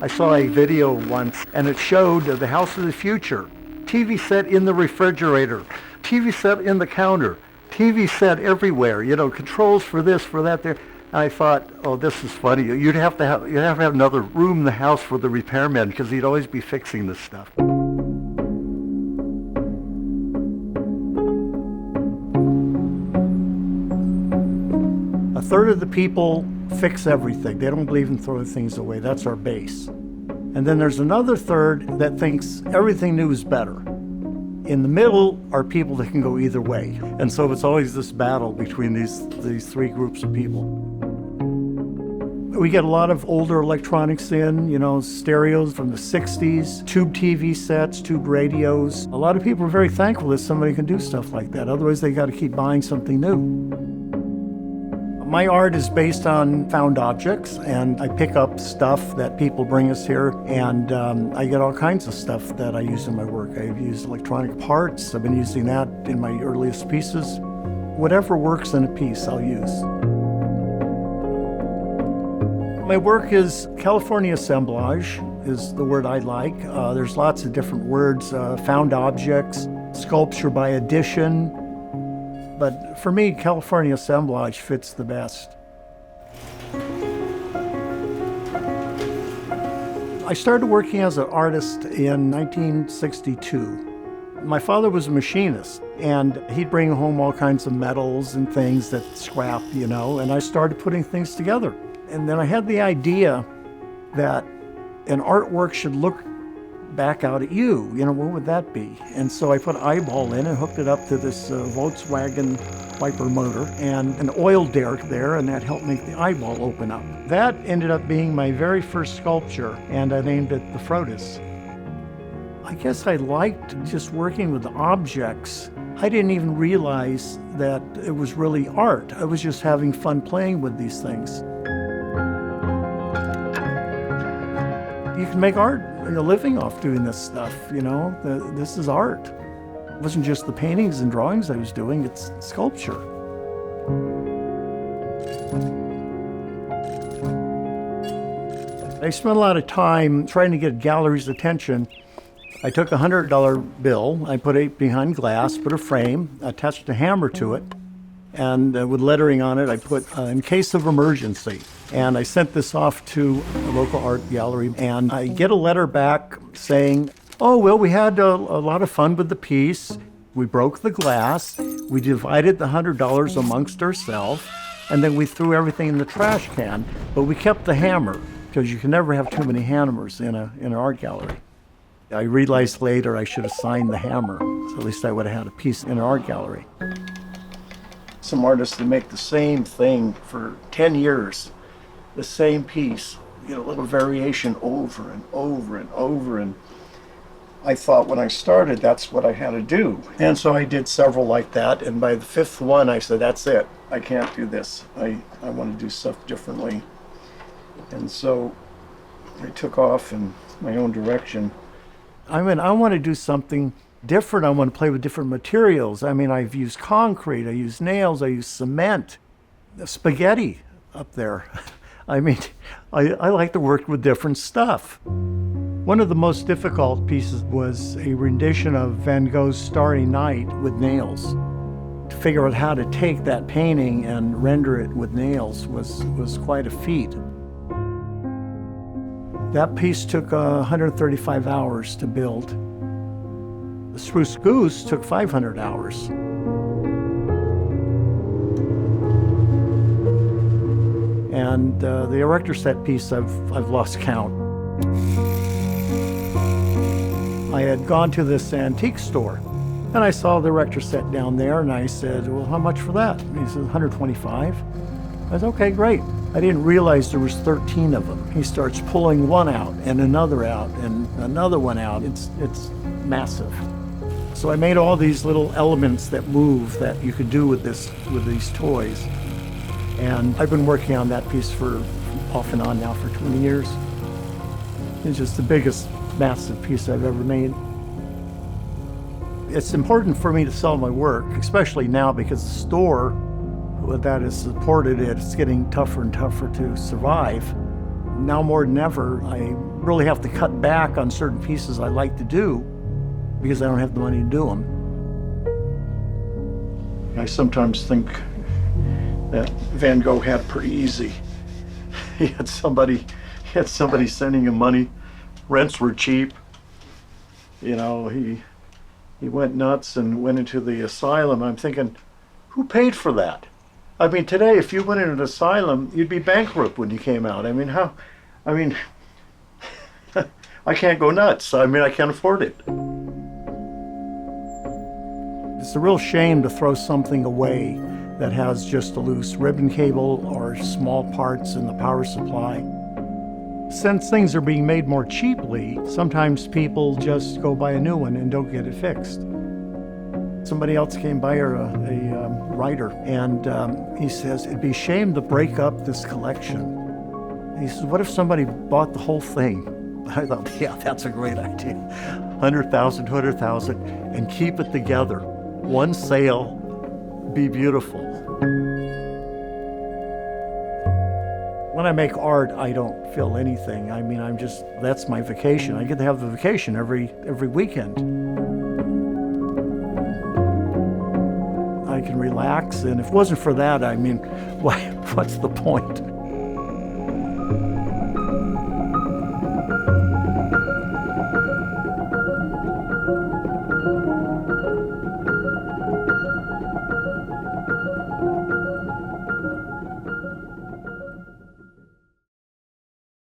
I saw a video once, and it showed the house of the future. TV set in the refrigerator, TV set in the counter, TV set everywhere, controls for this, for that, there. And I thought, oh, this is funny. You'd have to have another room in the house for the repairman, because he'd always be fixing this stuff. A third of the people fix everything. They don't believe in throwing things away. That's our base. And then there's another third that thinks everything new is better. In the middle are people that can go either way. And so it's always this battle between these three groups of people. We get a lot of older electronics in, stereos from the 60s, tube TV sets, tube radios. A lot of people are very thankful that somebody can do stuff like that. Otherwise, they got to keep buying something new. My art is based on found objects, and I pick up stuff that people bring us here, and I get all kinds of stuff that I use in my work. I've used electronic parts. I've been using that in my earliest pieces. Whatever works in a piece, I'll use. My work is California assemblage, is the word I like. There's lots of different words, found objects, sculpture by addition. But for me, California assemblage fits the best. I started working as an artist in 1962. My father was a machinist, and he'd bring home all kinds of metals and things that scrap, and I started putting things together. And then I had the idea that an artwork should look back out at you, what would that be? And so I put an eyeball in and hooked it up to this Volkswagen wiper motor and an oil derrick there, and that helped make the eyeball open up. That ended up being my very first sculpture, and I named it the Frotus. I guess I liked just working with the objects. I didn't even realize that it was really art. I was just having fun playing with these things. You can make art, a living off doing this stuff, This is art. It wasn't just the paintings and drawings I was doing, it's sculpture. I spent a lot of time trying to get galleries' attention. I took a $100 bill, I put it behind glass, put a frame, attached a hammer to it, and with lettering on it, I put, in case of emergency. And I sent this off to a local art gallery, and I get a letter back saying, oh, well, we had a lot of fun with the piece. We broke the glass, we divided the $100 amongst ourselves, and then we threw everything in the trash can, but we kept the hammer, because you can never have too many hammers in an art gallery. I realized later I should have signed the hammer, so at least I would have had a piece in an art gallery. Some artists that make the same thing for 10 years, the same piece, a little variation over and over and over. And I thought when I started, that's what I had to do. And so I did several like that. And by the fifth one, I said, that's it. I can't do this. I want to do stuff differently. And so I took off in my own direction. I want to do something different. I want to play with different materials. I've used concrete, I used nails, I used cement, spaghetti up there. I like to work with different stuff. One of the most difficult pieces was a rendition of Van Gogh's Starry Night with nails. To figure out how to take that painting and render it with nails was quite a feat. That piece took 135 hours to build. The Spruce Goose took 500 hours. And the erector set piece, I've lost count. I had gone to this antique store, and I saw the erector set down there, and I said, well, how much for that? And he said, 125. I said, okay, great. I didn't realize there was 13 of them. He starts pulling one out, and another out, and another one out. It's massive. So I made all these little elements that move that you could do with these toys. And I've been working on that piece for off and on now for 20 years. It's just the biggest, massive piece I've ever made. It's important for me to sell my work, especially now because the store that has supported it, it's getting tougher and tougher to survive. Now more than ever, I really have to cut back on certain pieces I like to do because I don't have the money to do them. I sometimes think that Van Gogh had it pretty easy. He had somebody sending him money. Rents were cheap. You know, he went nuts and went into the asylum. I'm thinking, who paid for that? I mean, today, if you went in an asylum, you'd be bankrupt when you came out. I mean, I can't go nuts. I mean, I can't afford it. It's a real shame to throw something away that has just a loose ribbon cable or small parts in the power supply. Since things are being made more cheaply, sometimes people just go buy a new one and don't get it fixed. Somebody else came by, or a writer, and he says, it'd be a shame to break up this collection. He says, what if somebody bought the whole thing? I thought, yeah, that's a great idea. 100,000, 200,000, and keep it together. One sale, be beautiful. When I make art, I don't feel anything. I mean, that's my vacation. I get to have a vacation every weekend. I can relax, and if it wasn't for that, I mean, what's the point?